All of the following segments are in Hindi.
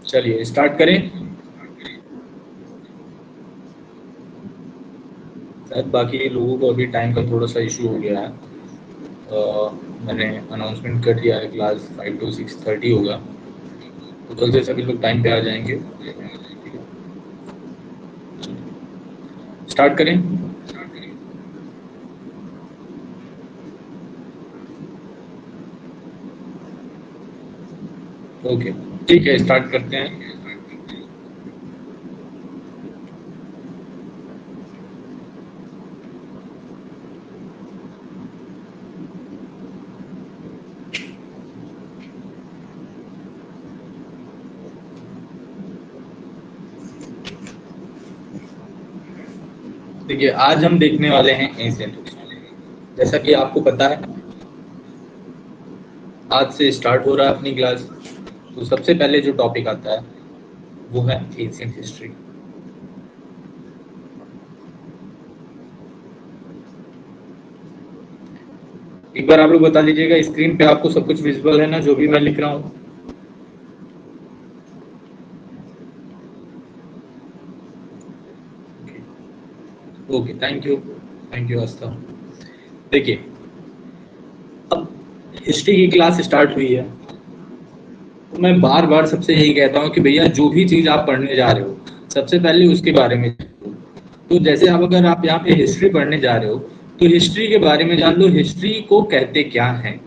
चलिए स्टार्ट करें। शायद बाकी लोगों को अभी टाइम का थोड़ा सा इशू हो गया है। मैंने अनाउंसमेंट कर दिया है, क्लास 5 to 6:30 होगा, तो कल से सभी लोग टाइम पे आ जाएंगे। स्टार्ट करें। ओके, ठीक है, स्टार्ट करते हैं। देखिए, आज हम देखने वाले हैं एशियन हिस्ट्री। जैसा कि आपको पता है, आज से स्टार्ट हो रहा है अपनी क्लास। तो सबसे पहले जो टॉपिक आता है वो है एशियन हिस्ट्री। एक बार आप लोग बता दीजिएगा, स्क्रीन पे आपको सब कुछ विजिबल है ना, जो भी मैं लिख रहा हूँ? ओके, थैंक यू आस्था। देखिए, अब हिस्ट्री की क्लास स्टार्ट हुई है, तो मैं बार बार सबसे यही कहता हूँ कि भैया जो भी चीज़ आप पढ़ने जा रहे हो, सबसे पहले उसके बारे में जानो। तो जैसे अब अगर आप यहाँ पे हिस्ट्री पढ़ने जा रहे हो, तो हिस्ट्री के बारे में जान लो, हिस्ट्री को कहते क्या है,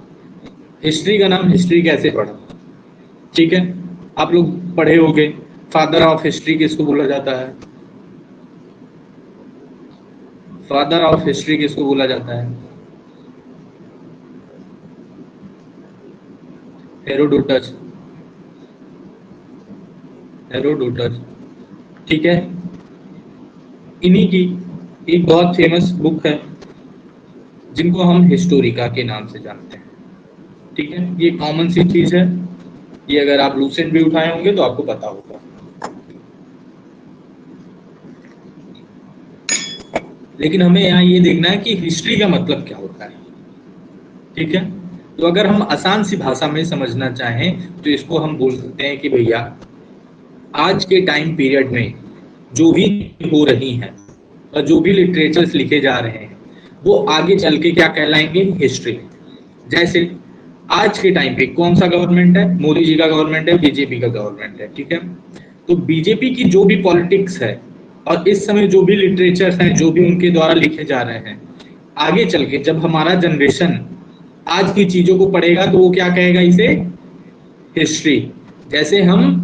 हिस्ट्री का नाम हिस्ट्री कैसे पढ़ा। ठीक है, आप लोग पढ़े होंगे, फादर ऑफ हिस्ट्री किसको बोला जाता है? फादर ऑफ हिस्ट्री किसको बोला जाता है? हेरोडोटस। हेरोडोटस, ठीक है। इन्हीं की एक बहुत फेमस बुक है जिनको हम हिस्टोरिका के नाम से जानते हैं। ठीक है, ये कॉमन सी चीज है, ये अगर आप लूसेंट भी उठाए होंगे तो आपको पता होगा। लेकिन हमें यहाँ ये देखना है कि हिस्ट्री का मतलब क्या होता है। ठीक है, तो अगर हम आसान सी भाषा में समझना चाहें तो इसको हम बोल सकते हैं कि भैया, आज के टाइम पीरियड में जो भी हो रही हैं और जो भी लिटरेचर्स लिखे जा रहे हैं, वो आगे चल के क्या कहलाएंगे? हिस्ट्री। जैसे आज के टाइम पे कौन सा गवर्नमेंट है? मोदी जी का गवर्नमेंट है, बीजेपी का गवर्नमेंट है। ठीक है, तो बीजेपी की जो भी पॉलिटिक्स है और इस समय जो भी लिटरेचर्स हैं, जो भी उनके द्वारा लिखे जा रहे हैं, आगे चल के जब हमारा जनरेशन आज की चीजों को पढ़ेगा तो वो क्या कहेगा? इसे हिस्ट्री। जैसे हम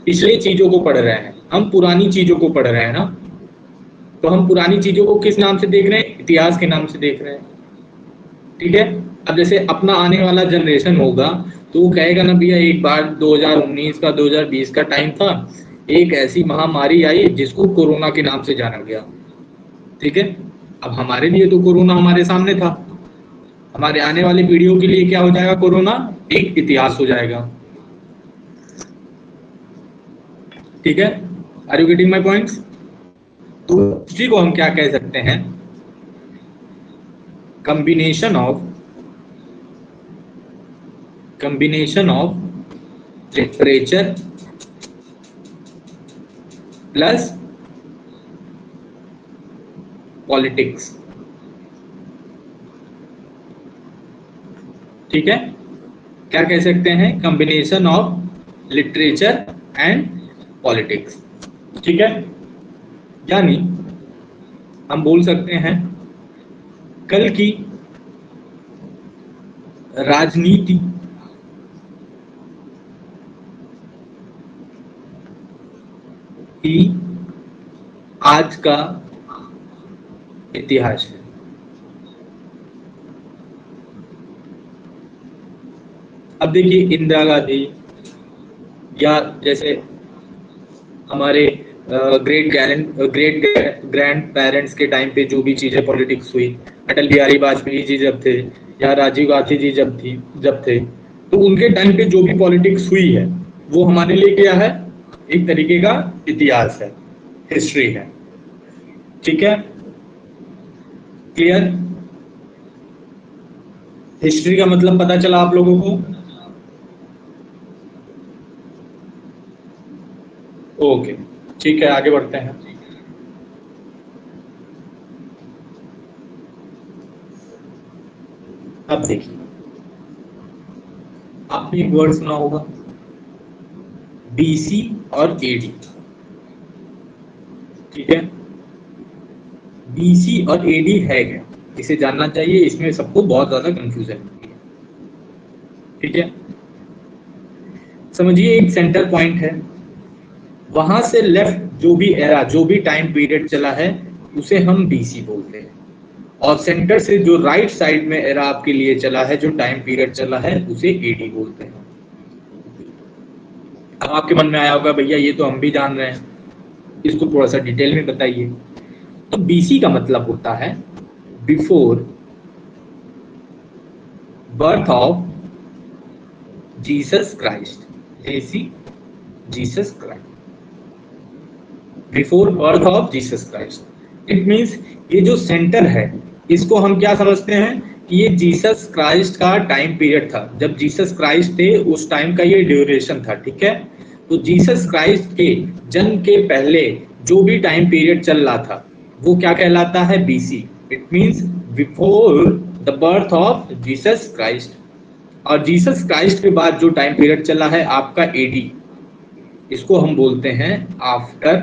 पिछले चीजों को पढ़ रहे हैं, हम पुरानी चीजों को पढ़ रहे हैं ना, तो हम पुरानी चीजों को किस नाम से देख रहे हैं? इतिहास के नाम से देख रहे हैं। ठीक है, अब जैसे अपना आने वाला जनरेशन होगा तो वो कहेगा ना, भैया एक बार 2019 का 2020 का टाइम था, एक ऐसी महामारी आई जिसको कोरोना के नाम से जाना गया। ठीक है, अब हमारे लिए तो कोरोना हमारे सामने था, हमारे आने वाली पीढ़ियों के लिए क्या हो जाएगा? कोरोना एक इतिहास हो जाएगा। ठीक है, are you getting my points? तो हिस्ट्री को हम क्या कह सकते हैं? combination of literature plus politics। ठीक है, क्या कह सकते हैं? Combination of literature and politics. ठीक है, यानी हम बोल सकते हैं कल की राजनीति ही आज का इतिहास है। अब देखिए, इंदिरा गांधी या जैसे हमारे ग्रेट ग्रैंड पेरेंट्स के टाइम पे जो भी चीजें पॉलिटिक्स हुई, अटल बिहारी वाजपेयी जी जब थे या राजीव गांधी जी जब थे, तो उनके टाइम पे जो भी पॉलिटिक्स हुई है वो हमारे लिए क्या है? एक तरीके का इतिहास है, हिस्ट्री है। ठीक है, क्लियर? हिस्ट्री का मतलब पता चला आप लोगों को? ओके, ठीक है, आगे बढ़ते हैं। अब देखिए, आपने एक वर्ड सुना होगा बीसी और एडी, ठीक है। बीसी और एडी है क्या, इसे जानना चाहिए, इसमें सबको बहुत ज्यादा कंफ्यूजन होती है, ठीक है। समझिए एक सेंटर पॉइंट है, वहां से लेफ्ट जो भी एरा, जो भी टाइम पीरियड चला है उसे हम बीसी बोलते हैं, और सेंटर से जो राइट साइड में एरा आपके लिए चला है, जो टाइम पीरियड चला है, उसे एडी बोलते हैं। अब आपके मन में आया होगा भैया ये तो हम भी जान रहे हैं, इसको थोड़ा सा डिटेल में बताइए। तो बीसी का मतलब होता है before birth of Jesus Christ, JC Jesus Christ, before birth of Jesus Christ. It means ये जो सेंटर है इसको हम क्या समझते हैं कि ये जीसस क्राइस्ट का टाइम पीरियड था, जब जीसस क्राइस्ट थे उस टाइम का ये ड्यूरेशन था, ठीक है। तो जीसस क्राइस्ट के जन्म के पहले जो भी टाइम पीरियड चल रहा था वो क्या कहलाता है, BC. It means before the birth of Jesus Christ. और जीसस क्राइस्ट के बाद जो टाइम पीरियड चला है आपका एडी, इसको हम बोलते हैं after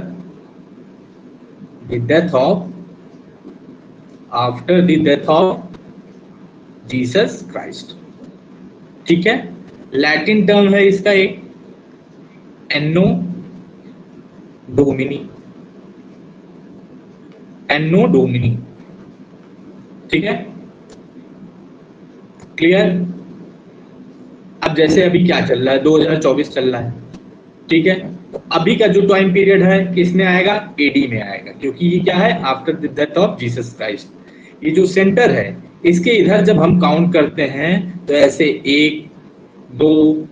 the death of, after the death of Jesus Christ, ठीक है। लैटिन टर्म है इसका एक एनो डोमिनी, एनो डोमिनी, ठीक है, क्लियर। अब जैसे अभी क्या चल रहा है, 2024 चल रहा है, ठीक है। तो अभी का जो टाइम पीरियड है किसमें आएगा, एडी में आएगा, क्योंकि ये क्या है, after the death of Jesus Christ. ये जो सेंटर है इसके इधर जब हम काउंट करते हैं तो ऐसे 1 2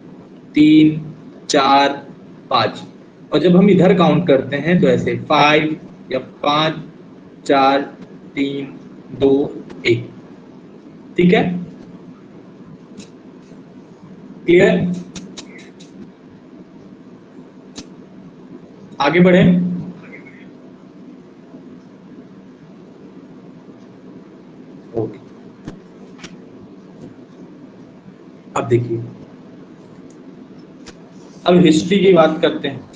3 4 5, और जब हम इधर काउंट करते हैं तो ऐसे 5 या 5 4 3 2 1, ठीक है, क्लियर। आगे बढ़े। ओके, अब देखिए, अब हिस्ट्री की बात करते हैं।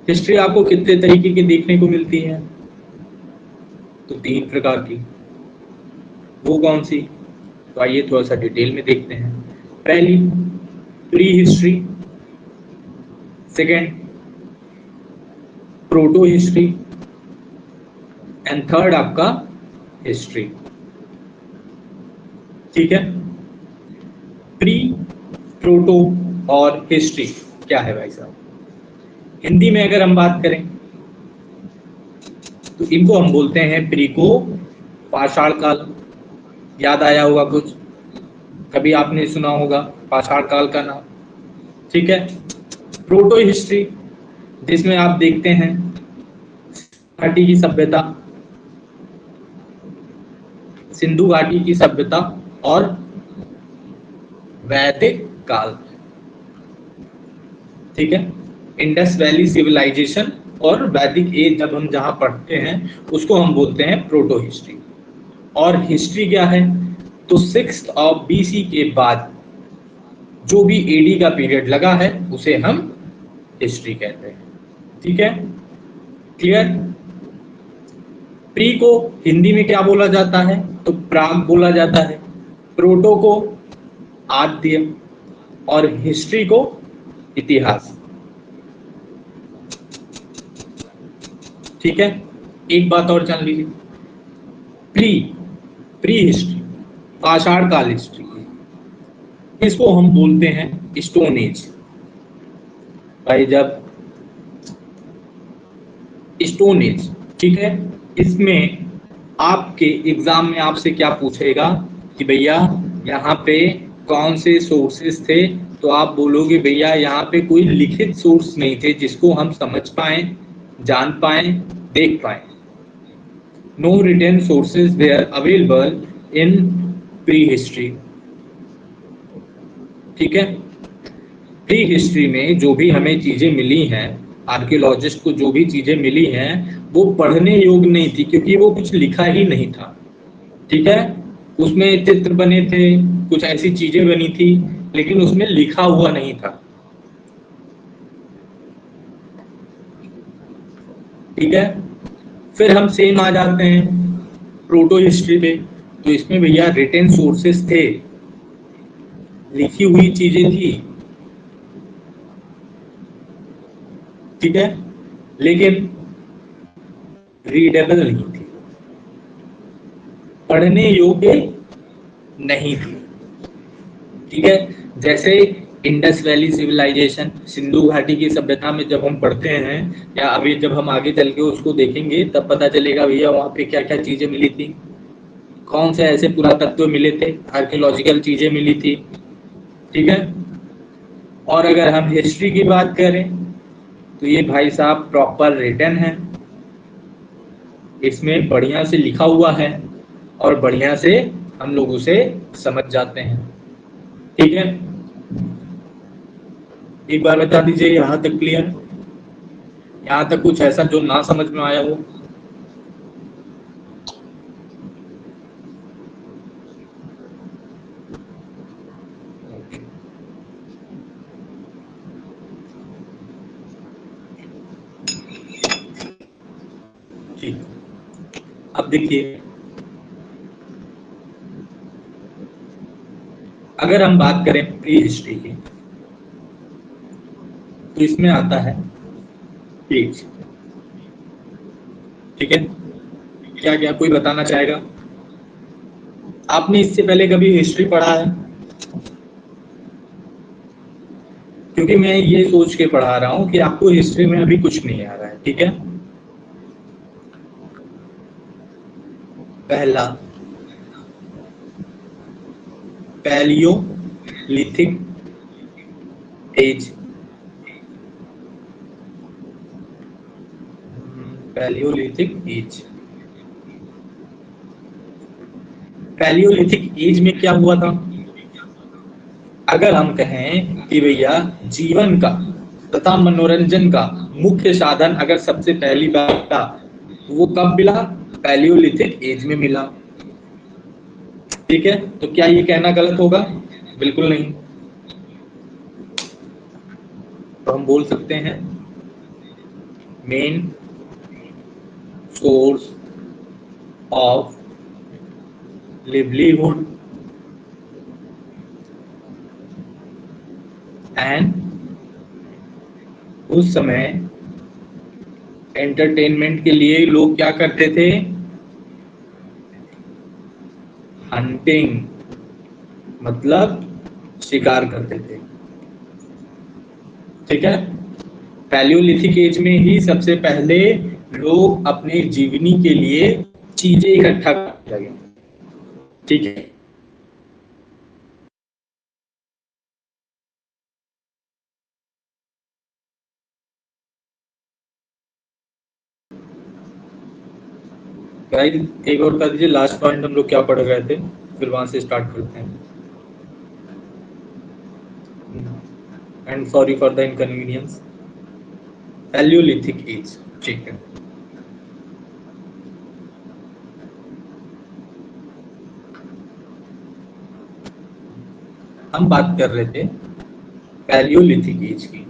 हिस्ट्री आपको कितने तरीके की देखने को मिलती है, तो 3 प्रकार की। वो कौन सी, तो आइए थोड़ा सा डिटेल में देखते हैं। पहली pre history, second proto history, and third आपका हिस्ट्री, ठीक है। प्री, प्रोटो और हिस्ट्री क्या है भाई साहब, हिंदी में अगर हम बात करें तो इनको हम बोलते हैं प्री को पाषाण काल, याद आया होगा कुछ, कभी आपने सुना होगा पाषाण काल का नाम, ठीक है। प्रोटो हिस्ट्री जिसमें आप देखते हैं घाटी की सभ्यता, सिंधु घाटी की सभ्यता और वैदिक काल, ठीक है। इंडस वैली सिविलाइजेशन और वैदिक एज जब हम जहां पढ़ते हैं उसको हम बोलते हैं प्रोटो हिस्ट्री। और हिस्ट्री क्या है, तो 6th ऑफ बीसी के बाद जो भी एडी का पीरियड लगा है उसे हम हिस्ट्री कहते हैं, ठीक है, क्लियर। प्री को हिंदी में क्या बोला जाता है, तो प्राग बोला जाता है, प्रोटो को आद्य, और हिस्ट्री को इतिहास, ठीक है। एक बात और जान लीजिए, प्री, प्री हिस्ट्री, पाषाण काल हिस्ट्री, इसको हम बोलते हैं स्टोन एज। भाई जब स्टोन एज, ठीक है, इसमें आपके एग्जाम में आपसे क्या पूछेगा कि भैया यहाँ पे कौन से सोर्सेस थे, तो आप बोलोगे भैया यहाँ पे कोई लिखित सोर्स नहीं थे जिसको हम समझ पाए, जान पाए, देख पाए। No written sources were available in prehistory, ठीक है। प्री हिस्ट्री में जो भी हमें चीजें मिली हैं, आर्कियोलॉजिस्ट को जो भी चीजें मिली हैं, वो पढ़ने योग्य नहीं थी, क्योंकि वो कुछ लिखा ही नहीं था। ठीक है, उसमें चित्र बने थे, कुछ ऐसी चीजें बनी थी, लेकिन उसमें लिखा हुआ नहीं था। ठीक है, फिर हम सेम आ जाते हैं प्रोटो हिस्ट्री पे। तो इसमें भैया रिटन सोर्सेस थे, लिखी हुई चीजें थी। ठीक है, लेकिन रीडेबल नहीं थी, पढ़ने योग्य नहीं थी। ठीक है, जैसे इंडस वैली सिविलाइजेशन, सिंधु घाटी की सभ्यता में जब हम पढ़ते हैं, या अभी जब हम आगे चल के उसको देखेंगे, तब पता चलेगा भैया वहां पे क्या क्या चीजें मिली थी, कौन से ऐसे पुरातत्व मिले थे, आर्कियोलॉजिकल चीजें मिली थी। ठीक है, और अगर हम हिस्ट्री की बात करें तो ये भाई साहब प्रॉपर रिटन है, इसमें बढ़िया से लिखा हुआ है और बढ़िया से हम लोग उसे समझ जाते हैं। ठीक है, एक बार बता दीजिए यहाँ तक क्लियर, यहाँ तक कुछ ऐसा जो ना समझ में आया हो? ठीक, अब देखिए, अगर हम बात करें प्री हिस्ट्री की, तो इसमें आता है एज। ठीक है, क्या क्या कोई बताना चाहेगा? आपने इससे पहले कभी हिस्ट्री पढ़ा है? क्योंकि मैं ये सोच के पढ़ा रहा हूं कि आपको हिस्ट्री में अभी कुछ नहीं आ रहा है। ठीक है, पहला Palaeolithic age, Palaeolithic age. Palaeolithic age में क्या हुआ था? अगर हम कहें कि भैया जीवन का तथा मनोरंजन का मुख्य साधन अगर सबसे पहली बार था, वो कब मिला? पैलियोलिथिक एज में मिला। ठीक है, तो क्या ये कहना गलत होगा? बिल्कुल नहीं। तो हम बोल सकते हैं main source of livelihood and उस समय एंटरटेनमेंट के लिए लोग क्या करते थे? हंटिंग, मतलब शिकार करते थे। ठीक है, पैलियोलिथिक एज में ही सबसे पहले लोग अपने जीवनी के लिए चीजें इकट्ठा करने लगे। ठीक है, गाइस एक और बता दीजिए, लास्ट पॉइंट हम लोग क्या पढ़ रहे थे, फिर वहां से स्टार्ट करते हैं। And sorry for the inconvenience. Palaeolithic age, ठीक है। हम बात कर रहे थे पैलियोलिथिक एज की।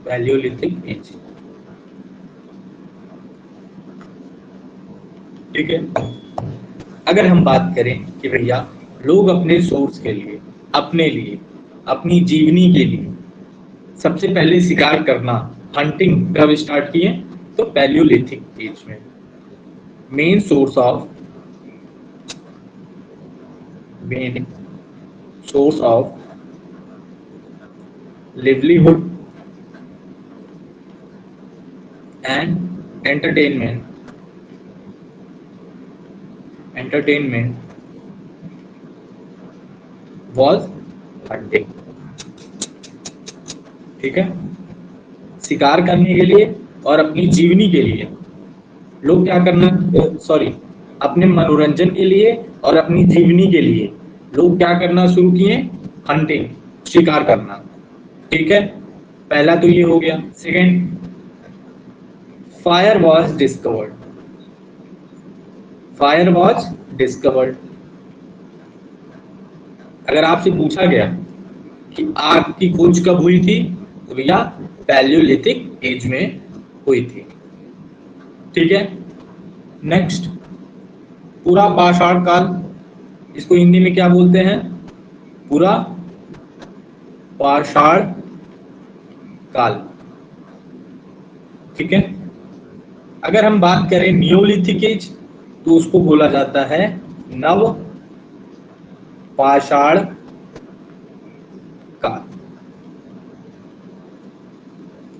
पैलियोलिथिक एज, ठीक है। अगर हम बात करें कि भैया लोग अपने सोर्स के लिए, अपने लिए, अपनी जीवनी के लिए सबसे पहले शिकार करना, हंटिंग कब स्टार्ट किए? तो पैलियोलिथिक एज में। Main source of livelihood and entertainment was hunting. ठीक है, शिकार करने के लिए और अपनी जीवनी के लिए लोग क्या करना, सॉरी, अपने मनोरंजन के लिए और अपनी जीवनी के लिए लोग क्या करना शुरू किए, हंटिंग, शिकार करना। ठीक है, पहला तो ये हो गया। Second, fire was discovered. Fire was discovered, अगर आपसे पूछा गया कि आग की खोज कब हुई थी, तो भैया पैलियोलिथिक एज में हुई थी। ठीक है, नेक्स्ट, पूरा पाषाण काल, इसको हिंदी में क्या बोलते हैं, पूरा पाषाण काल। ठीक है, अगर हम बात करें नियोलिथिक एज, तो उसको बोला जाता है नव पाषाण काल।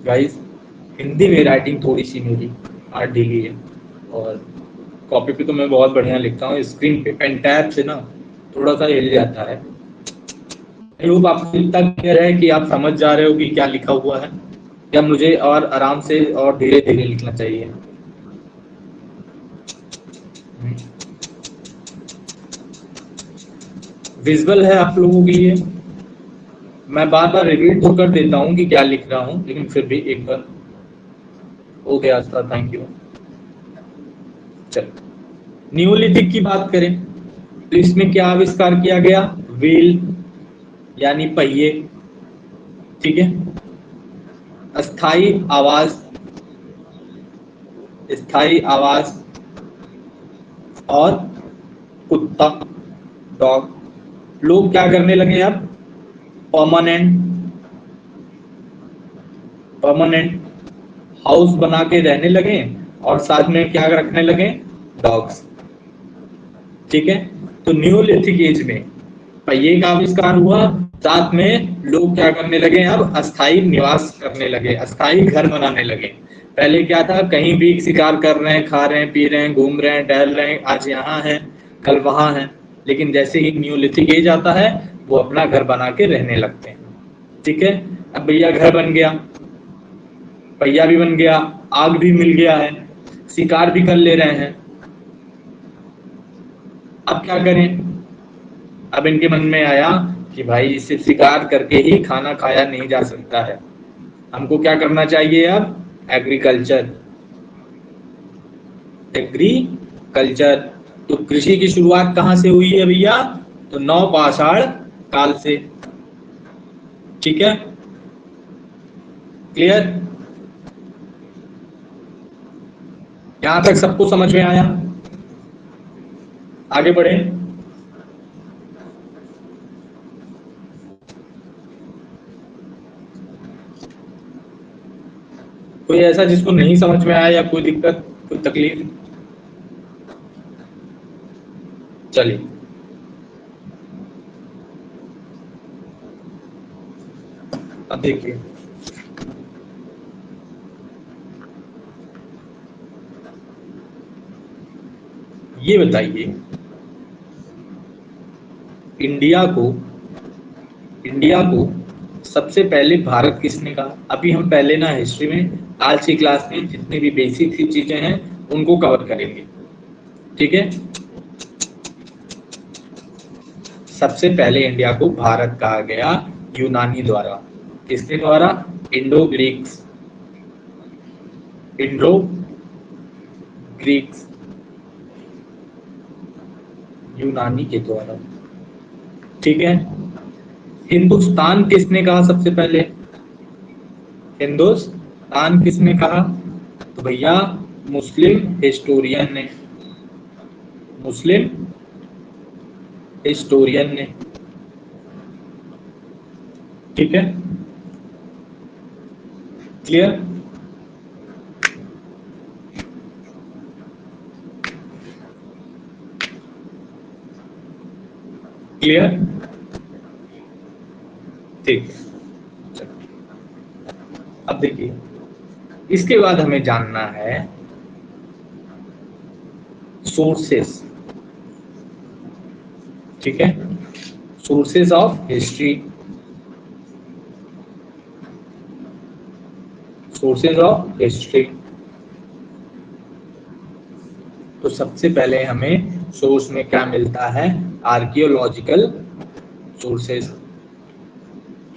गाइस, हिंदी में राइटिंग थोड़ी सी मेरी हार्ड ढीली है, और कॉपी पे तो मैं बहुत बढ़िया लिखता हूँ, स्क्रीन पे पेन टैब से ना थोड़ा सा हिल जाता है। आई होप आपको इतना क्लियर है कि आप समझ जा रहे हो कि क्या लिखा हुआ है, या मुझे और आराम से और धीरे धीरे लिखना चाहिए। विजुअल है आप लोगों के लिए, मैं बार बार रिपीट तो कर देता हूँ कि क्या लिख रहा हूँ, लेकिन फिर भी एक बार हो गया था। Thank you. चलो, न्यूलिथिक की बात करें तो इसमें क्या आविष्कार किया गया, व्हील यानी पहिए। ठीक है, अस्थाई आवाज, स्थाई आवाज, और कुत्ता, डॉग। लोग क्या करने लगे अब, परमानेंट परमानेंट हाउस बना के रहने लगे, और साथ में क्या रखने लगे, डॉग्स। ठीक है, तो न्यूलिथिक एज में पहिए का आविष्कार हुआ, साथ में लोग क्या करने लगे, अब अस्थाई निवास करने लगे, अस्थाई घर बनाने लगे। पहले क्या था, कहीं भी शिकार कर रहे हैं, खा रहे हैं, पी रहे हैं, घूम रहे हैं, टहल रहे हैं, आज यहाँ है कल वहां है, लेकिन जैसे ही न्यूलिथिक एज आता है, वो अपना घर बना के रहने लगते हैं। ठीक है, अब भैया घर बन गया, पहिया भी बन गया, आग भी मिल गया है, शिकार भी कर ले रहे हैं, अब क्या करें। अब इनके मन में आया कि भाई सिर्फ शिकार करके ही खाना खाया नहीं जा सकता है, हमको क्या करना चाहिए अब, एग्रीकल्चर। एग्रीकल्चर, तो कृषि की शुरुआत कहां से हुई है भैया, तो नवपाषाण काल से। ठीक है, क्लियर, यहां तक सबको समझ में आया, आगे बढ़े। कोई ऐसा जिसको नहीं समझ में आया, या कोई दिक्कत, कोई तकलीफ, चलिए। अब देखिए, ये बताइए, इंडिया को इंडिया को सबसे पहले भारत किसने कहा। अभी हम पहले ना हिस्ट्री में आज की क्लास में जितनी भी बेसिक सी चीजें हैं उनको कवर करेंगे। ठीक है, सबसे पहले इंडिया को भारत कहा गया यूनानी द्वारा। किसके द्वारा, इंडो ग्रीक्स, इंडो ग्रीक्स, यूनानी के द्वारा। ठीक है, हिंदुस्तान किसने कहा सबसे पहले, हिंदुस्तान किसने कहा, तो भैया मुस्लिम हिस्टोरियन ने, मुस्लिम हिस्टोरियन ने। ठीक है, क्लियर, क्लियर, ठीक है। अब देखिए, इसके बाद हमें जानना है सोर्सेस। ठीक है, sources of history, sources of history. तो सबसे पहले हमें सोर्स में क्या मिलता है, आर्कियोलॉजिकल सोर्सेज।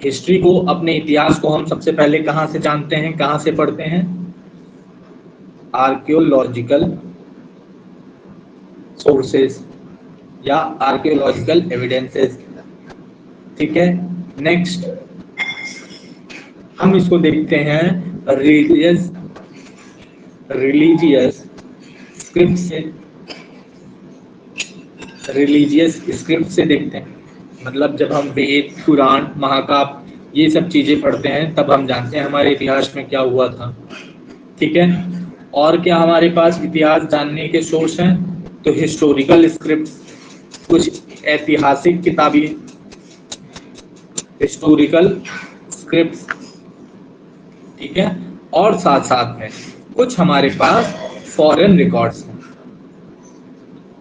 हिस्ट्री को, अपने इतिहास को हम सबसे पहले कहाँ से जानते हैं, कहाँ से पढ़ते हैं? आर्कियोलॉजिकल सोर्सेज या आर्कियोलॉजिकल एविडेंसेस। ठीक है, नेक्स्ट हम इसको देखते हैं रिलीजियस स्क्रिप्ट से। रिलीजियस स्क्रिप्ट से देखते हैं, मतलब जब हम वेद, पुराण, महाकाव्य ये सब चीजें पढ़ते हैं तब हम जानते हैं हमारे इतिहास में क्या हुआ था। ठीक है, और क्या हमारे पास इतिहास जानने के सोर्स हैं? तो हिस्टोरिकल स्क्रिप्ट, कुछ ऐतिहासिक किताबें, हिस्टोरिकल स्क्रिप्ट। ठीक है, और साथ साथ में कुछ हमारे पास फॉरेन रिकॉर्ड्स हैं,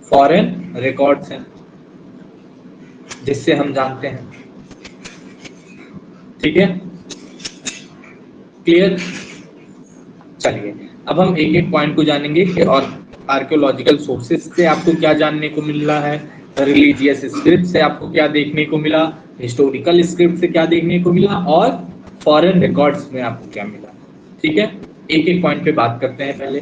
फॉरेन रिकॉर्ड्स हैं जिससे हम जानते हैं। ठीक है, क्लियर? चलिए अब हम एक एक पॉइंट को जानेंगे कि और आर्कियोलॉजिकल सोर्सेज से आपको क्या जानने को मिल रहा है, रिलीजियस स्क्रिप्ट से आपको क्या देखने को मिला, हिस्टोरिकल स्क्रिप्ट से क्या देखने को मिला, और फॉरेन रिकॉर्ड्स में आपको क्या मिला। ठीक है, एक एक पॉइंट पे बात करते हैं। पहले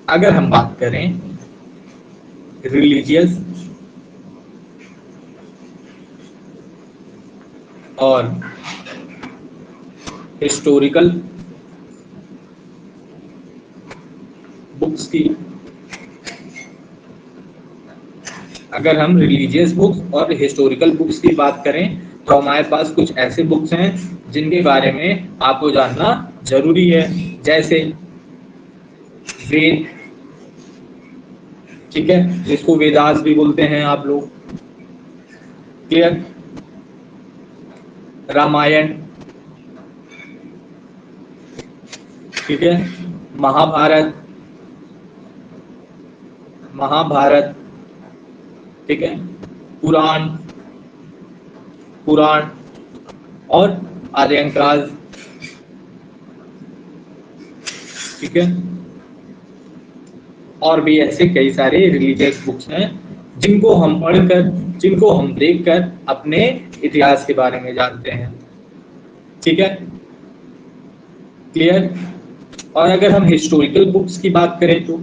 अगर हम बात करें रिलीजियस और हिस्टोरिकल बुक्स की, अगर हम रिलीजियस बुक्स और हिस्टोरिकल बुक्स की बात करें तो हमारे पास कुछ ऐसे बुक्स हैं जिनके बारे में आपको जानना जरूरी है, जैसे वेद, ठीक है, जिसको वेदास भी बोलते हैं आप लोग। क्लियर? रामायण, ठीक है, महाभारत, महाभारत, ठीक है, पुराण, पुराण और आर्यंकाल। ठीक है, और भी ऐसे कई सारे रिलीजियस बुक्स हैं जिनको हम पढ़कर, जिनको हम देखकर अपने इतिहास के बारे में जानते हैं। ठीक है, क्लियर? और अगर हम हिस्टोरिकल बुक्स की बात करें तो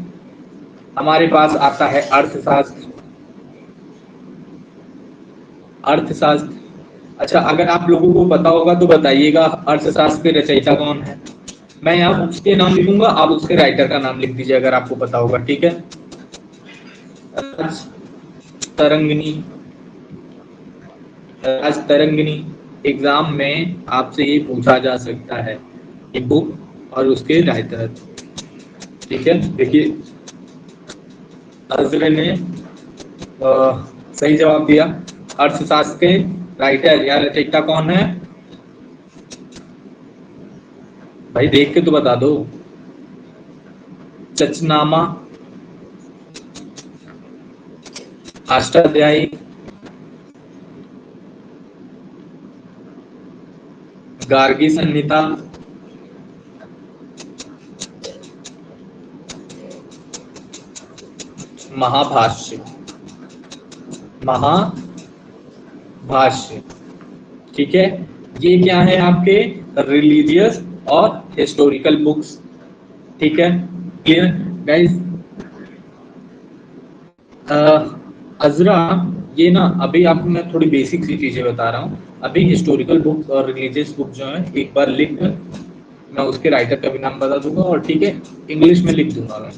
हमारे पास आता है अर्थशास्त्र। अर्थशास्त्र, अच्छा अगर आप लोगों को पता होगा तो बताइएगा अर्थशास्त्र के रचयिता कौन है। मैं यहाँ बुक्स के नाम लिखूंगा, आप उसके राइटर का नाम लिख दीजिए अगर आपको पता होगा। ठीक है, तरंगिणी, राजतरंगिणी एग्जाम में आपसे ये पूछा जा सकता है, ये बुक और उसके राइटर। ठीक है, देखिए अजरे ने सही जवाब दिया। अर्थशास्त्र के राइटर या रचयिता कौन है भाई? देख के तो बता दो। चचनामा, अष्टाध्यायी, गार्गी संहिता, महाभाष्य, महाभाष्य। ठीक है, ये क्या है आपके रिलीजियस और हिस्टोरिकल बुक्स। ठीक है, क्लियर गाइस? अजरा, ये ना अभी आपको मैं थोड़ी बेसिक सी चीजें बता रहा हूँ। अभी हिस्टोरिकल बुक्स और रिलीजियस बुक जो है एक बार लिख कर मैं उसके राइटर का भी नाम बता दूंगा, और ठीक है इंग्लिश में लिख दूंगा मैं।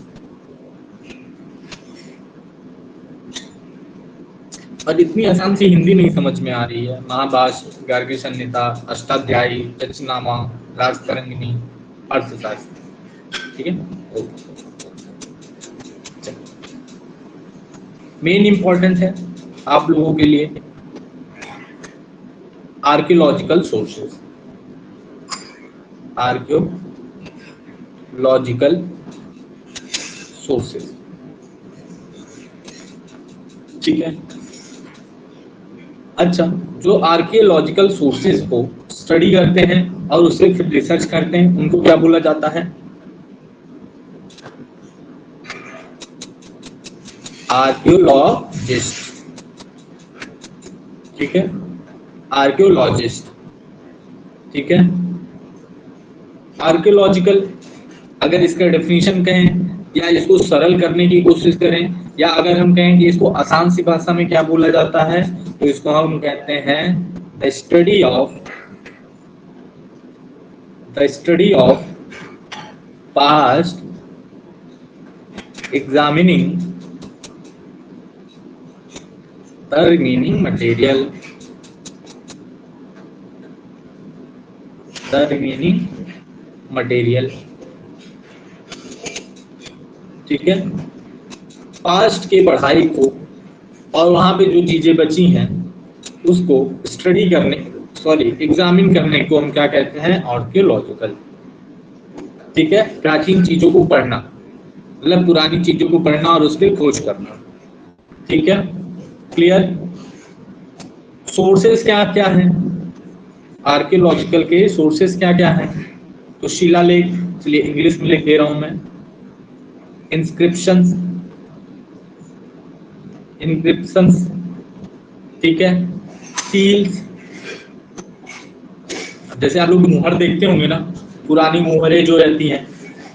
और इतनी आसान सी हिंदी नहीं समझ में आ रही है। महाभाष्य, गार्गी संहिता, अष्टाध्यायी, चचनामा, राजतरंगिणी, अर्थशास्त्र। ठीक है, मेन इंपॉर्टेंट है आप लोगों के लिए आर्कियोलॉजिकल सोर्सेस। आर्कियोलॉजिकल सोर्सेस, ठीक है। अच्छा, जो आर्कियोलॉजिकल सोर्सेज को स्टडी करते हैं और उससे फिर रिसर्च करते हैं उनको क्या बोला जाता है? आर्कियोलॉजिस्ट, ठीक है, आर्कियोलॉजिस्ट, ठीक है। आर्कियोलॉजिकल, अगर इसका डेफिनेशन कहें या इसको सरल करने की कोशिश करें, या अगर हम कहें कि इसको आसान सी भाषा में क्या बोला जाता है, तो इसको हम कहते हैं the study of past examining the remaining material, ठीक है। पास्ट के पढ़ाई को और वहां पे जो चीजें बची हैं उसको स्टडी करने, एग्जामिन करने को हम क्या कहते हैं, आर्कियोलॉजिकल, ठीक है। प्राचीन चीजों को पढ़ना, मतलब पुरानी चीजों को पढ़ना और उस पर खोज करना, ठीक है, क्लियर। सोर्सेस क्या क्या हैं आर्कियोलॉजिकल के, सोर्सेस क्या क्या हैं, तो शिलालेख, चलिए इंग्लिश में लिख दे रहा हूं मैं, इंस्क्रिप्शंस, ठीक है, सील्स, जैसे आप लोग मुहर देखते होंगे ना, पुरानी मुहरें जो रहती हैं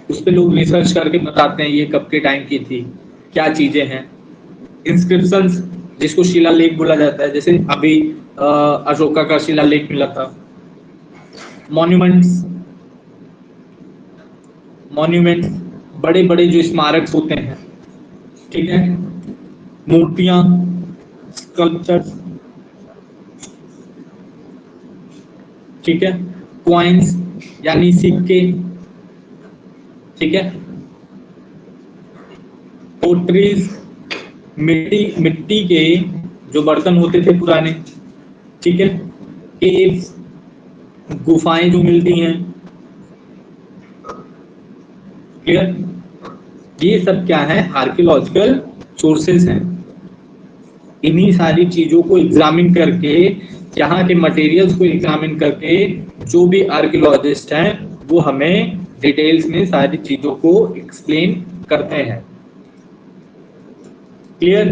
उस पे लोग रिसर्च करके बताते हैं ये कब के टाइम की थी, क्या चीजें हैं। इंस्क्रिप्शंस, जिसको शिलालेख बोला जाता है, जैसे अभी अशोका का शिलालेख मिला था। मॉन्यूमेंट्स, बड़े बड़े जो स्मारक होते हैं, ठीक है, मूर्तियां, स्कल्पचर्स, ठीक है, क्वाइंस यानी सिक्के, ठीक है, पोट्रीज, मिट्टी के जो बर्तन होते थे पुराने, ठीक है, केव्स, गुफाएं जो मिलती हैं, क्लियर। ये सब क्या है, आर्कियोलॉजिकल सोर्सेस हैं। इन्हीं सारी चीजों को एग्जामिन करके, यहाँ के मटेरियल्स को एग्जामिन करके, जो भी आर्कियोलॉजिस्ट हैं वो हमें डिटेल्स में सारी चीजों को एक्सप्लेन करते हैं, क्लियर।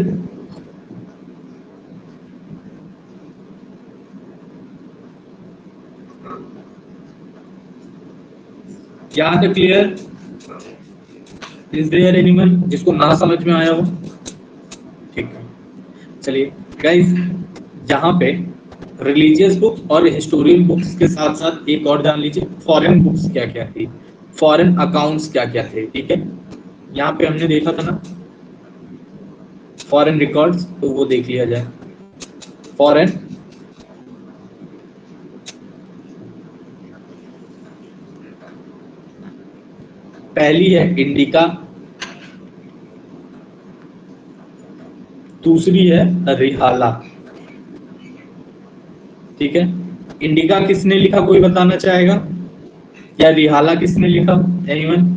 यहाँ तक क्लियर? इज देयर एनीवन जिसको ना समझ में आया हो? ठीक है, चलिए गाइस, यहाँ पे रिलीजियस बुक्स और हिस्टोरियन बुक्स के साथ साथ एक और जान लीजिए, फॉरेन बुक्स क्या क्या थी, फॉरेन अकाउंट्स क्या क्या थे, ठीक है। यहाँ पे हमने देखा था ना फॉरेन रिकॉर्ड्स, तो वो देख लिया जाए। फॉरेन पहली है इंडिका, दूसरी है रिहाला, ठीक है। इंडिका किसने लिखा, कोई बताना चाहेगा, या रिहाला किसने लिखा? एनीवन?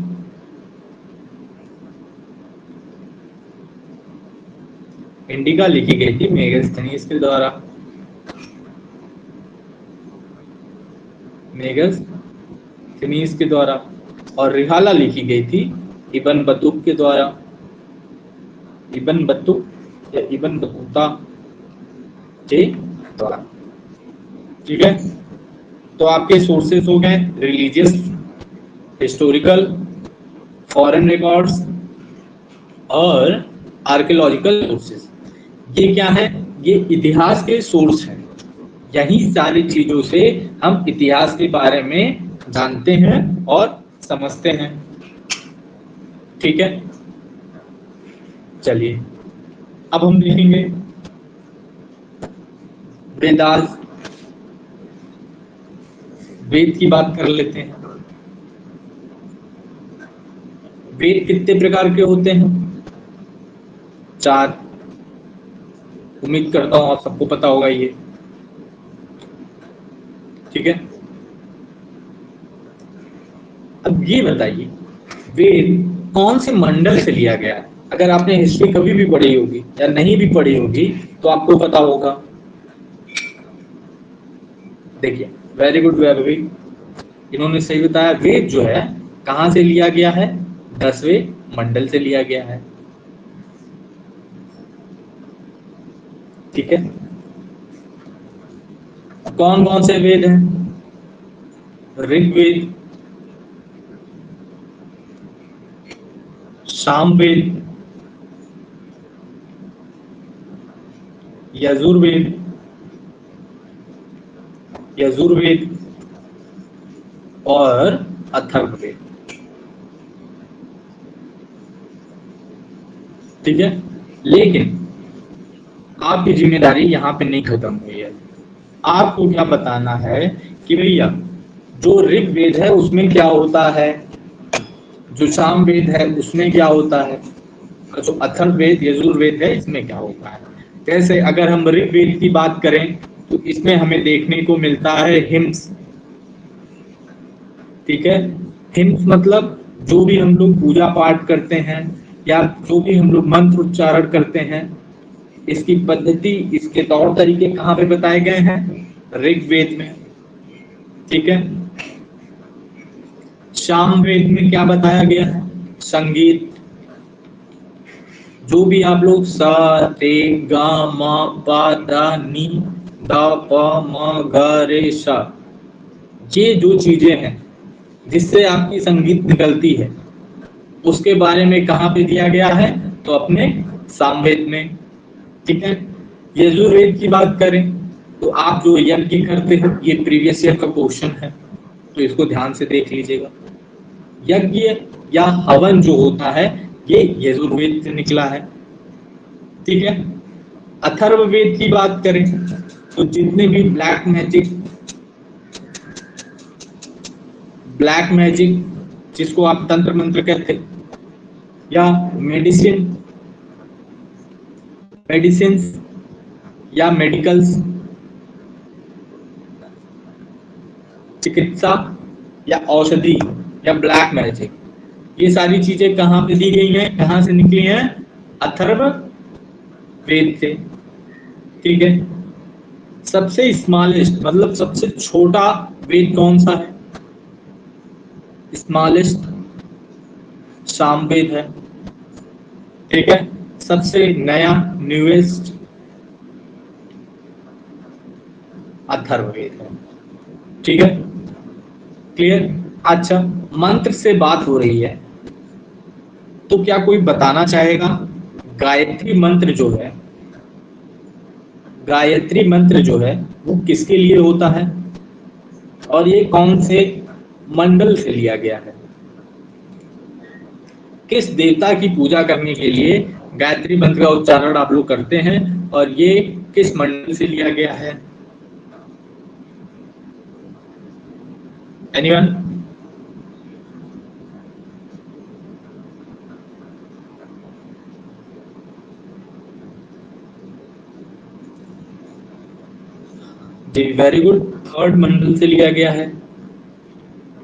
इंडिका लिखी गई थी मेगास्थनीज के द्वारा, मेगास्थनीज के द्वारा, और रिहाला लिखी गई थी इब्न बतूत के द्वारा, इब्न बतूत या इब्न बतूता के द्वारा, ठीक है। तो आपके सोर्सेस हो गए रिलीजियस, हिस्टोरिकल, फॉरेन रिकॉर्ड्स और आर्कियोलॉजिकल सोर्सेस। ये क्या है? ये इतिहास के सोर्स हैं। यही सारी चीजों से हम इतिहास के बारे में जानते हैं और समझते हैं, ठीक है। चलिए अब हम देखेंगे वेदास, वेद की बात कर लेते हैं। वेद कितने प्रकार के होते हैं? 4। उम्मीद करता हूं आप सबको पता होगा ये, ठीक है। अब ये बताइए वेद कौन से मंडल से लिया गया है? अगर आपने हिस्ट्री कभी भी पढ़ी होगी या नहीं भी पढ़ी होगी तो आपको पता होगा। देखिए, वेरी गुड वैभवी, इन्होंने सही बताया। वेद जो है कहां से लिया गया है? 10वें मंडल से लिया गया है। ठीक है। कौन कौन से वेद हैं? ऋग्वेद, सामवेद, यजुर्वेद, यजुर्वेद और अथर्ववेद। ठीक है, लेकिन आपकी जिम्मेदारी यहाँ पे नहीं खत्म हुई है। आपको क्या बताना है कि भैया जो ऋग्वेद है उसमें क्या होता है, जो सामवेद है उसमें क्या होता है, और जो अथर्ववेद यजुर्वेद है इसमें क्या होता है। जैसे अगर हम ऋग्वेद की बात करें तो इसमें हमें देखने को मिलता है हिम्स। ठीक है, हिम्स मतलब जो भी हम लोग पूजा पाठ करते हैं या जो भी हम लोग मंत्र उच्चारण करते हैं, इसकी पद्धति, इसके तौर तरीके कहाँ पे बताए गए हैं? ऋग्वेद में। ठीक है, सामवेद में क्या बताया गया है? संगीत, जो भी आप लोग सा रे गा मा पा दा नी दा पा मा गा रे सा, ये जो चीजें हैं जिससे आपकी संगीत निकलती है, उसके बारे में कहाँ पे दिया गया है? तो अपने सामवेद में। ठीक है, यजुर्वेद की बात करें तो आप जो यज्ञ करते हो, ये प्रीवियस ईयर का क्वेश्चन है तो इसको ध्यान से देख लीजिएगा। यज्ञ या हवन जो होता है ये यजुर्वेद से निकला है। ठीक है, अथर्ववेद की बात करें तो जितने भी ब्लैक मैजिक जिसको आप तंत्र मंत्र कहते हैं, या मेडिसिन मेडिसिन या मेडिकल्स, चिकित्सा या औषधि या ब्लैक मैजिक, ये सारी चीजें कहाँ पे दी गई हैं, कहाँ से निकली हैं? अथर्व वेद से। ठीक है, सबसे स्मॉलेस्ट मतलब सबसे छोटा वेद कौन सा है? स्मॉलेस्ट सामवेद है। ठीक है, सबसे नया न्यूएस्ट अथर्ववेद है। ठीक है, क्लियर? अच्छा, मंत्र से बात हो रही है तो क्या कोई बताना चाहेगा गायत्री मंत्र जो है, गायत्री मंत्र जो है वो किसके लिए होता है और ये कौन से मंडल से लिया गया है? किस देवता की पूजा करने के लिए गायत्री मंत्र का उच्चारण आप लोग करते हैं और ये किस मंडल से लिया गया है? एनीवन? जी वेरी गुड, थर्ड मंडल से लिया गया है।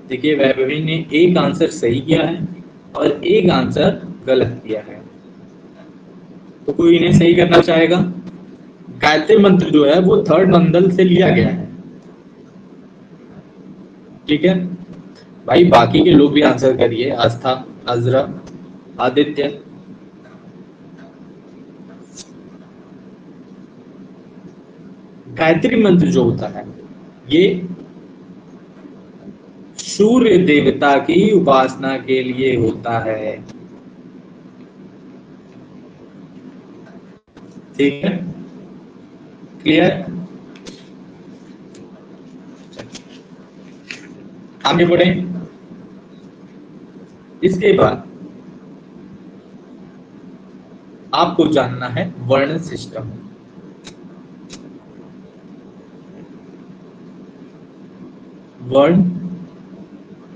देखिए वैभवी ने एक आंसर सही किया है और एक आंसर गलत किया है, तो कोई इन्हें सही करना चाहेगा? गायत्री मंत्र जो है वो थर्ड मंडल से लिया गया है। ठीक है भाई, बाकी के लोग भी आंसर करिए। आस्था, अजरा, आदित्य। गायत्री मंत्र जो होता है ये सूर्य देवता की उपासना के लिए होता है। ठीक है, क्लियर? आगे बढ़े। इसके बाद आपको जानना है वर्ण सिस्टम। वर्ण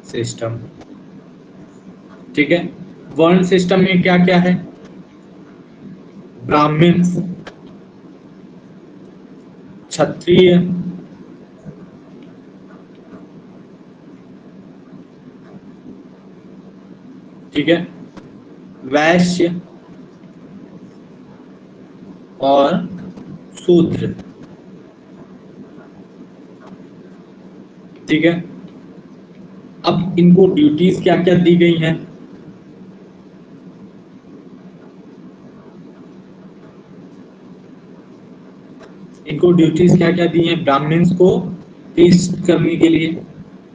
सिस्टम। ठीक है, वर्ण सिस्टम में क्या क्या है? ब्राह्मण, क्षत्रिय, ठीक है, वैश्य और शूद्र। ठीक है, अब इनको ड्यूटीज क्या क्या दी गई हैं? इनको ड्यूटीज क्या क्या दी हैं? ब्राह्मण्स को फीस्ट करने के लिए,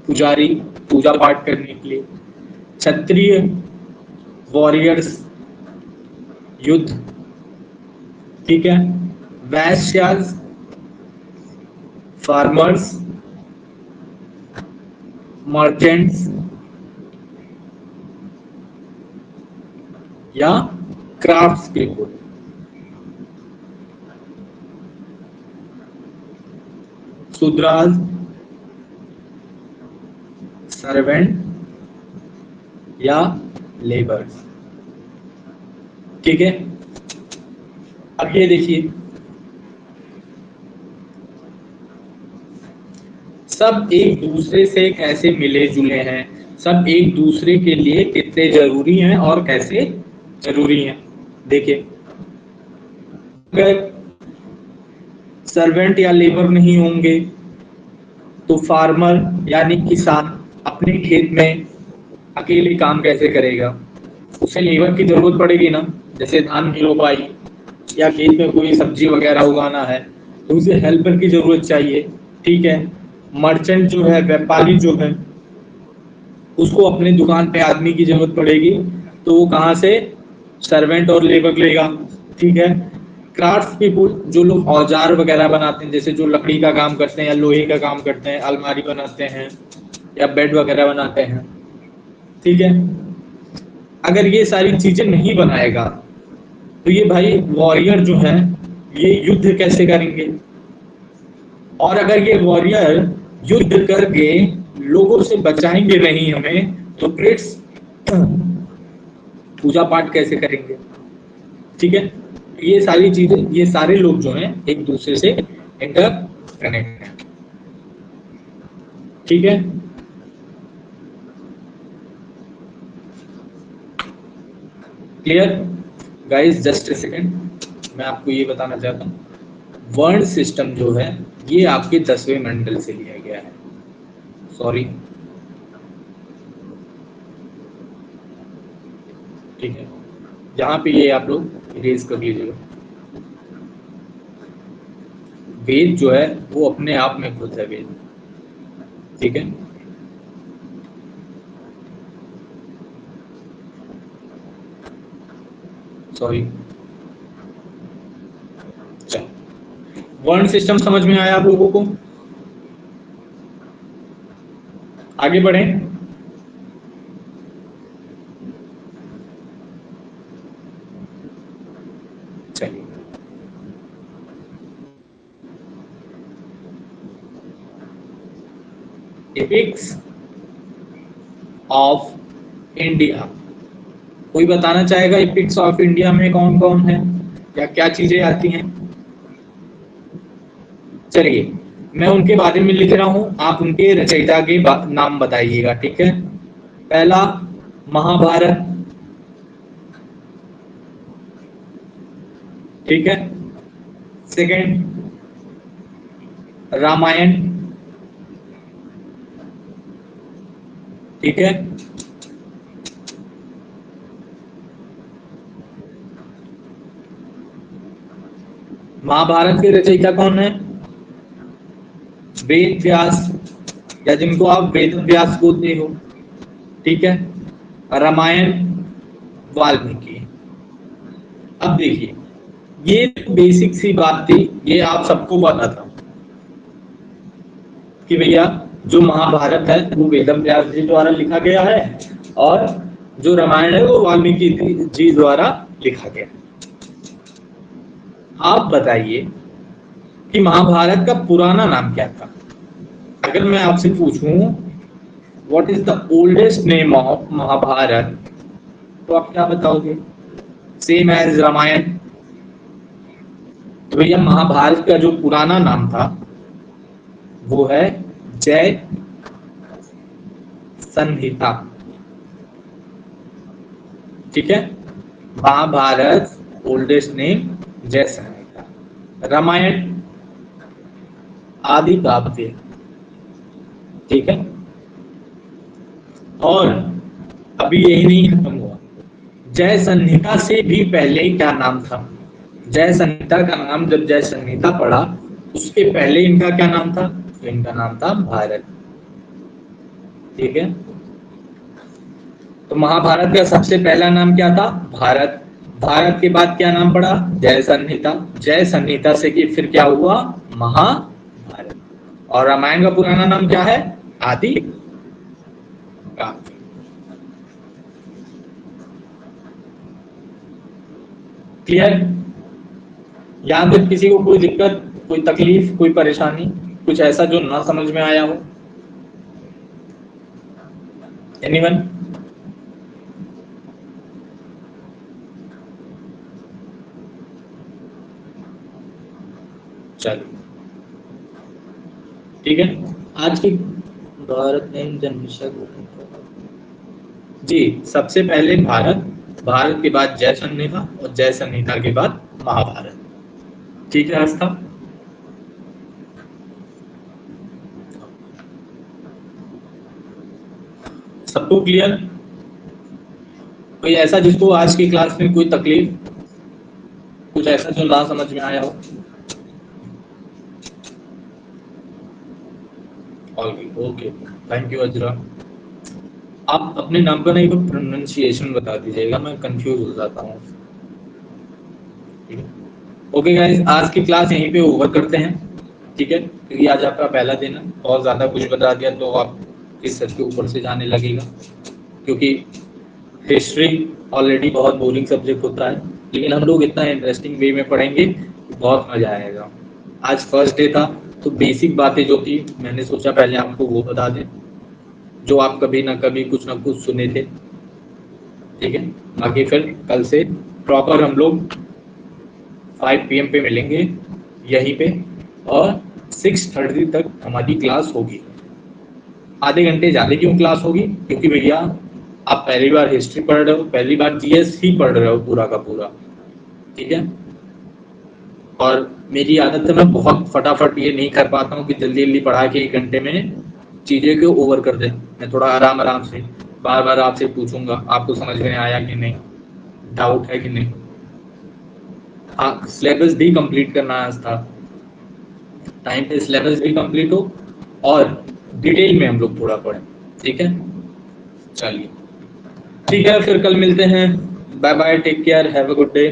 पुजारी पूजा पाठ करने के लिए, क्षत्रिय वॉरियर्स युद्ध, ठीक है, वैश्यास फार्मर्स, मर्चेंट्स या क्राफ्ट्स पीपल। शूद्रास सर्वेंट या लेबर्स, ठीक है। अब ये देखिए, सब एक दूसरे से कैसे मिले जुले हैं, सब एक दूसरे के लिए कितने जरूरी हैं और कैसे जरूरी हैं। देखिए, अगर सर्वेंट या लेबर नहीं होंगे तो फार्मर यानी किसान अपने खेत में अकेले काम कैसे करेगा? उसे लेबर की जरूरत पड़ेगी ना। जैसे धान की रोपाई या खेत में कोई सब्जी वगैरह उगाना है तो उसे हेल्पर की जरूरत चाहिए, ठीक है। मर्चेंट जो है, व्यापारी जो है, उसको अपने दुकान पे आदमी की जरूरत पड़ेगी, तो वो कहाँ से? सर्वेंट और लेबर लेगा, ठीक है। क्राफ्ट्स पीपुल, जो लोग औजार वगैरह बनाते हैं, जैसे जो लकड़ी का काम करते हैं या लोहे का काम करते हैं, अलमारी बनाते हैं या बेड वगैरह बनाते हैं, ठीक है। अगर ये सारी चीजें नहीं बनाएगा तो ये भाई वॉरियर जो है ये युद्ध कैसे करेंगे? और अगर ये वॉरियर युद्ध करके लोगों से बचाएंगे नहीं हमें, तो प्रिट्स पूजा पाठ कैसे करेंगे? ठीक है। ये सारी चीजें, ये सारे लोग जो हैं एक दूसरे से इंटरकनेक्ट हैं, ठीक है। Clear guys? Just a second, मैं आपको ये बताना चाहता हूँ, वर्ण सिस्टम जो है ये आपके 10वें मंडल से लिया गया है। सॉरी, ठीक है, यहाँ पे ये आप लोग इरेज कर लीजिएगा। वेद जो है वो अपने आप में खुद है वेद, ठीक है। सॉरी, वर्ण सिस्टम समझ में आया आप लोगों को? आगे बढ़ें। चलिए, एपिक्स ऑफ इंडिया, कोई बताना चाहेगा एपिक्स ऑफ इंडिया में कौन कौन है या क्या चीजें आती हैं? चलिए, मैं उनके बारे में लिख रहा हूं, आप उनके रचयिता के नाम बताइएगा, ठीक है। पहला महाभारत, ठीक है। सेकंड रामायण, ठीक है। महाभारत के रचयिता कौन है? वेद व्यास, या जिनको आप वेद व्यास बोलते हो, ठीक है। रामायण वाल्मीकि। अब देखिए, ये बेसिक सी बात थी, ये आप सबको पता था कि भैया जो महाभारत है वो वेद व्यास जी द्वारा लिखा गया है और जो रामायण है वो वाल्मीकि जी द्वारा लिखा गया। आप बताइए कि महाभारत का पुराना नाम क्या था? अगर मैं आपसे पूछूं what is the oldest name of Mahabharata, तो आप क्या बताओगे? Same as Ramayana. तो भैया महाभारत का जो पुराना नाम था वो है जय संहिता, ठीक है। महाभारत ओल्डेस्ट नेम जय संहिता, रामायण आदि काव्य, ठीक है। और अभी यही नहीं खत्म हुआ, जय संहिता से भी पहले क्या नाम था? जय संहिता का नाम जब जय संहिता पड़ा उसके पहले इनका क्या नाम था? तो इनका नाम था भारत। ठीक है, तो महाभारत का सबसे पहला नाम क्या था? भारत। भारत के बाद क्या नाम पड़ा? जय संहिता। जय संहिता से कि फिर क्या हुआ? महाभारत। और रामायण का पुराना नाम क्या है? आदि काव्य। क्लियर? यहाँ पे किसी को कोई दिक्कत, कोई तकलीफ, कोई परेशानी, कुछ ऐसा जो ना समझ में आया हो? एनीवन? चलो ठीक है। आज की भारत में जन्म जी, सबसे पहले भारत, भारत के बाद जय संहिता और जय संहिता के बाद महाभारत। ठीक है आस्था? सबको क्लियर? कोई ऐसा जिसको आज की क्लास में कोई तकलीफ, कुछ ऐसा जो ना समझ में आया हो? ओके, थैंक यू अजरा। आप अपने नाम का नहीं, प्रोनाउंसिएशन बता दीजिएगा, मैं कंफ्यूज हो जाता हूँ। ओके गाइस, आज की क्लास यहीं पे ओवर करते हैं। ठीक है, क्योंकि आज आपका पहला दिन है, और ज़्यादा कुछ बता दिया तो आप इस सर के ऊपर से जाने लगेगा, क्योंकि हिस्ट्री ऑलरेडी बहुत बोरिंग सब्जेक्ट होता है, लेकिन हम लोग इतना इंटरेस्टिंग वे में पढ़ेंगे कि बहुत मज़ा आएगा। आज फर्स्ट डे था, तो बेसिक बातें जो थी मैंने सोचा पहले आपको वो बता दें, जो आप कभी ना कभी कुछ ना कुछ सुने थे। ठीक है, बाकी फिर कल से प्रॉपर हम लोग 5 PM पे मिलेंगे यहीं पे, और 6:30 तक हमारी क्लास होगी। आधे घंटे ज़्यादा क्यों क्लास होगी? क्योंकि भैया आप पहली बार हिस्ट्री पढ़ रहे हो, पहली बार जीएस ही पढ़ रहे हो पूरा का पूरा। ठीक है, और मेरी आदत है मैं बहुत फटाफट ये नहीं कर पाता हूँ कि जल्दी जल्दी पढ़ा के 1 घंटे में चीज़ें को ओवर कर दे। मैं थोड़ा आराम आराम से बार बार आपसे पूछूंगा आपको समझ में आया कि नहीं, डाउट है कि नहीं। हाँ, सिलेबस भी कंप्लीट करना है, था टाइम पे सिलेबस भी कंप्लीट हो और डिटेल में हम लोग थोड़ा पढ़ें। ठीक है, चलिए ठीक है, फिर कल मिलते हैं। Bye bye, take care, have a good day.